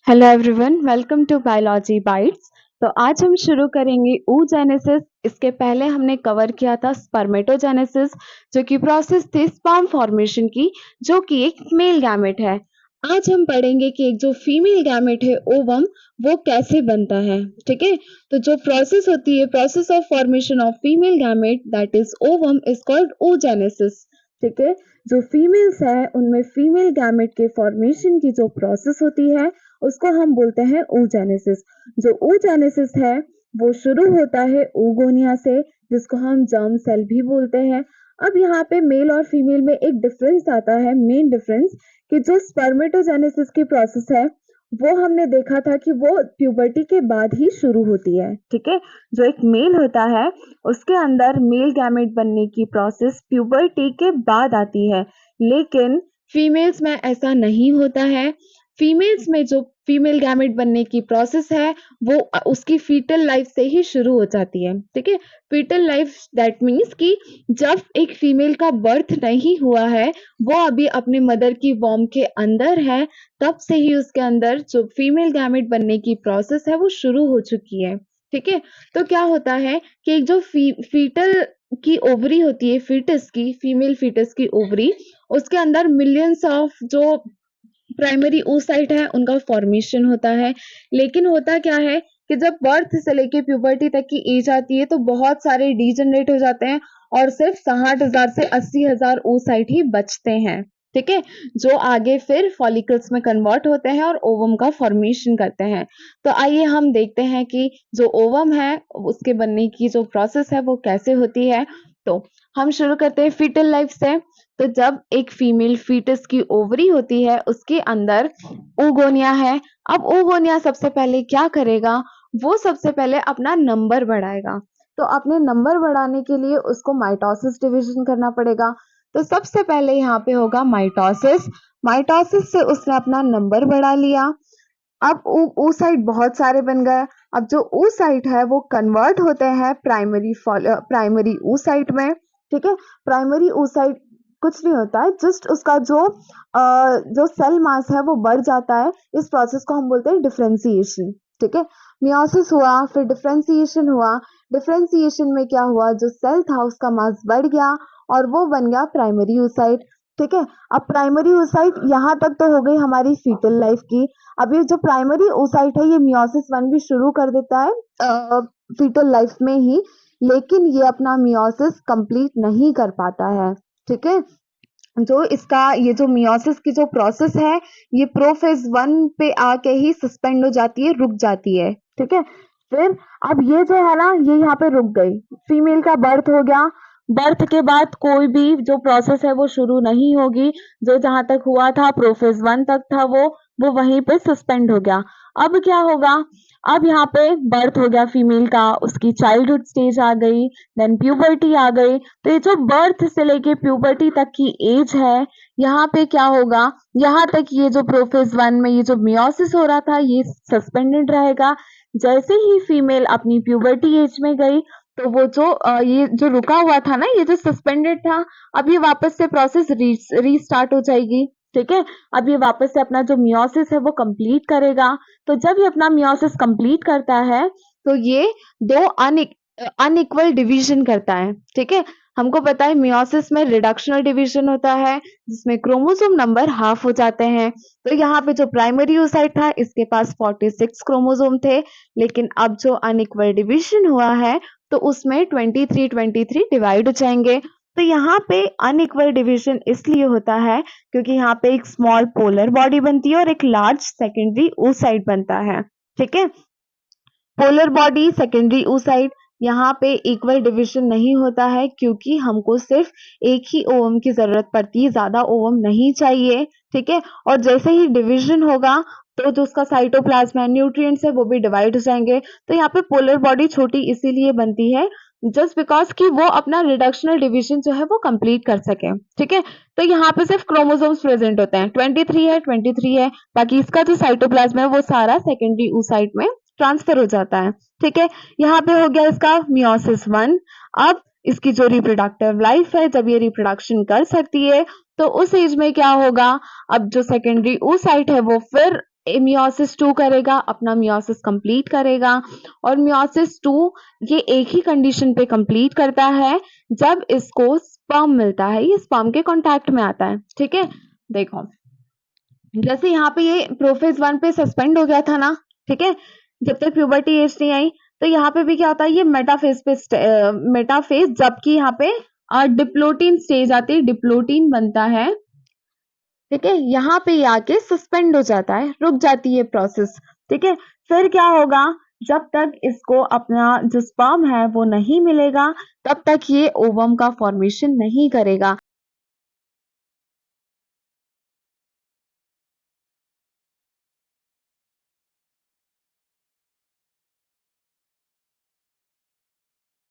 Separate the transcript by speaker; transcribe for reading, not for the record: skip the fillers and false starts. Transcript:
Speaker 1: Hello everyone, welcome to biology bites. तो आज हम शुरू करेंगे oogenesis। इसके पहले हमने कवर किया था स्पर्मेटोजेनेसिस, जो कि प्रोसेस थी स्पर्म फॉर्मेशन की, जो कि एक मेल गैमेट है। आज हम पढ़ेंगे कि एक जो फीमेल गैमेट है ओवम, वो कैसे बनता है। ठीक है, तो जो प्रोसेस होती है, process of formation of female gamete, that is ovum, is called oogenesis। ठीक है, जो फीमेल्स है उनमें फीमेल गैमेट के फॉर्मेशन की जो प्रोसेस होती है उसको हम बोलते हैं oogenesis। जो oogenesis है वो शुरू होता है oogonia से, जिसको हम जर्म सेल भी बोलते हैं। अब यहाँ पे मेल और फीमेल में एक डिफरेंस आता है, मेन डिफरेंस, कि जो स्पर्मेटोजेनेसिस की प्रोसेस है वो हमने देखा था कि वो प्यूबर्टी के बाद ही शुरू होती है। ठीक है, जो एक मेल होता है उसके अंदर मेल गैमेट बनने की प्रोसेस प्यूबर्टी के बाद आती है, लेकिन फीमेल्स में ऐसा नहीं होता है। फीमेल्स में जो फीमेल गैमेट बनने की प्रोसेस है वो उसकी फीटल लाइफ से ही शुरू हो जाती है। ठीक है, फीटल लाइफ दैट मीन्स कि जब एक फीमेल का बर्थ नहीं हुआ है, वो अभी अपने मदर की वॉर्म के अंदर है, तब से ही उसके अंदर जो फीमेल गैमेट बनने की प्रोसेस है वो शुरू हो चुकी है। ठीक है, तो क्या होता है कि एक जो फीटल की ओवरी होती है, फीटस की, फीमेल फीटस की ओवरी, उसके अंदर मिलियंस ऑफ जो प्राइमरी oocyte है उनका फॉर्मेशन होता है। लेकिन होता क्या है कि जब बर्थ से लेके प्यूबर्टी तक की एज आती है तो बहुत सारे डीजनरेट हो जाते हैं और सिर्फ 60,000 से 80,000 oocyte ही बचते हैं। ठीक है, जो आगे फिर फॉलिकल्स में कन्वर्ट होते हैं और ओवम का फॉर्मेशन करते हैं। तो आइए हम देखते हैं कि जो ओवम है उसके बनने की जो प्रोसेस है वो कैसे होती है। तो हम शुरू करते हैं फीटल लाइफ से। तो जब एक फीमेल फीटस की ओवरी होती है उसके अंदर oogonia है। अब oogonia सबसे पहले क्या करेगा, वो सबसे पहले अपना नंबर बढ़ाएगा। तो अपने नंबर बढ़ाने के लिए उसको माइटोसिस डिवीजन करना पड़ेगा। तो सबसे पहले यहाँ पे होगा माइटोसिस। माइटोसिस से उसने अपना नंबर बढ़ा लिया। अब oocyte बहुत सारे बन गए। अब जो oocyte है वो कन्वर्ट होते हैं प्राइमरी oocyte में। ठीक है, प्राइमरी oocyte कुछ नहीं होता है, जस्ट उसका जो सेल मास है वो बढ़ जाता है। इस प्रोसेस को हम बोलते हैं डिफरेंशिएशन। ठीक है, मियोसिस हुआ, फिर डिफरेंशिएशन हुआ। डिफरेंशिएशन में क्या हुआ, जो सेल था उसका मास बढ़ गया और वो बन गया प्राइमरी oocyte। ठीक है, अब प्राइमरी oocyte यहाँ तक तो हो गई हमारी फीटल लाइफ की। अब ये जो प्राइमरी oocyte है ये मियोसिस 1 भी शुरू कर देता है फीटल लाइफ में ही, लेकिन ये अपना मियोसिस कंप्लीट नहीं कर पाता है। ठीक है, जो इसका ये जो मियोसिस की जो प्रोसेस है ये प्रोफेज 1 पे आके ही सस्पेंड हो जाती है, रुक जाती है। ठीक है, फिर अब ये जो है ना ये यहाँ पे रुक गई। फीमेल का बर्थ हो गया, बर्थ के बाद कोई भी जो प्रोसेस है वो शुरू नहीं होगी। जो जहां तक हुआ था प्रोफेज 1 तक था वो वहीं पे सस्पेंड हो गया। अब क्या होगा, अब यहाँ पे बर्थ हो गया फीमेल का, उसकी चाइल्डहुड स्टेज आ गई, देन प्यूबर्टी आ गई। तो ये जो बर्थ से लेके प्यूबर्टी तक की एज है, यहाँ पे क्या होगा, यहाँ तक ये जो प्रोफेज 1 में ये जो मियोसिस हो रहा था ये सस्पेंडेड रहेगा। जैसे ही फीमेल अपनी प्यूबर्टी एज में गई तो वो ये जो रुका हुआ था ना, ये जो सस्पेंडेड था, अब ये वापस से प्रोसेस रीस्टार्ट हो जाएगी। ठीक है, अब ये वापस से अपना जो मियोसिस है वो कंप्लीट करेगा। तो जब ये अपना मियोसिस कंप्लीट करता है तो ये दो अनइक्वल डिवीजन करता है। ठीक है, हमको पता है मियोसिस में रिडक्शनल डिवीजन होता है जिसमें क्रोमोसोम नंबर हाफ हो जाते हैं। तो यहाँ पे जो प्राइमरी oocyte था इसके पास 46 क्रोमोसोम थे, लेकिन अब जो अनइक्वल डिवीजन हुआ है तो उसमें 23 डिवाइड हो जाएंगे। तो यहाँ पे अनइक्वल डिवीजन इसलिए होता है क्योंकि यहाँ पे एक स्मॉल पोलर बॉडी बनती है और एक लार्ज सेकेंडरी oocyte बनता है। ठीक है, पोलर बॉडी, सेकेंडरी oocyte, यहाँ पे इक्वल डिवीजन नहीं होता है क्योंकि हमको सिर्फ एक ही ओवम की जरूरत पड़ती है, ज्यादा ओवम नहीं चाहिए। ठीक है, और जैसे ही डिवीजन होगा तो जो उसका साइटोप्लाज्म है, न्यूट्रिएंट्स है, वो भी डिवाइड हो जाएंगे। तो यहाँ पे पोलर बॉडी छोटी इसीलिए बनती है जस्ट बिकॉज कि वो अपना रिडक्शनल डिवीजन जो है वो कंप्लीट कर सके। ठीक है, तो यहाँ पे सिर्फ क्रोमोसोम्स प्रेजेंट होते हैं, 23 है, बाकी इसका जो साइटोप्लाज्म है वो सारा सेकेंडरी oocyte में ट्रांसफर हो जाता है। ठीक है, यहाँ पे हो गया इसका मियोसिस 1। अब इसकी जो रिप्रोडक्टिव लाइफ है, जब ये रिप्रोडक्शन कर सकती है तो उस एज में क्या होगा, अब जो सेकेंडरी oocyte है वो फिर मियोसिस 2 करेगा, अपना मियोसिस कंप्लीट करेगा और मियोसिस 2 ये एक ही कंडीशन पे कंप्लीट करता है जब इसको स्पर्म मिलता है, ये स्पर्म के कांटेक्ट में आता है, ठीक है? देखो, जैसे यहाँ पे ये प्रोफेज 1 पे सस्पेंड हो गया था ना, ठीक है? जब तक प्यूबर्टी एज नहीं आई, तो यहाँ पे भी क्या होता है, ये मेटाफेज पे मेटाफेज, जबकि यहाँ पे डिप्लोटीन स्टेज आती है, डिप्लोटीन बनता है, ठीक है? यहाँ पे ये आके सस्पेंड हो जाता है, रुक जाती है प्रोसेस, ठीक है? फिर क्या होगा, जब तक इसको अपना जो स्पर्म है वो नहीं मिलेगा, तब तक ये ओवम का फॉर्मेशन नहीं करेगा।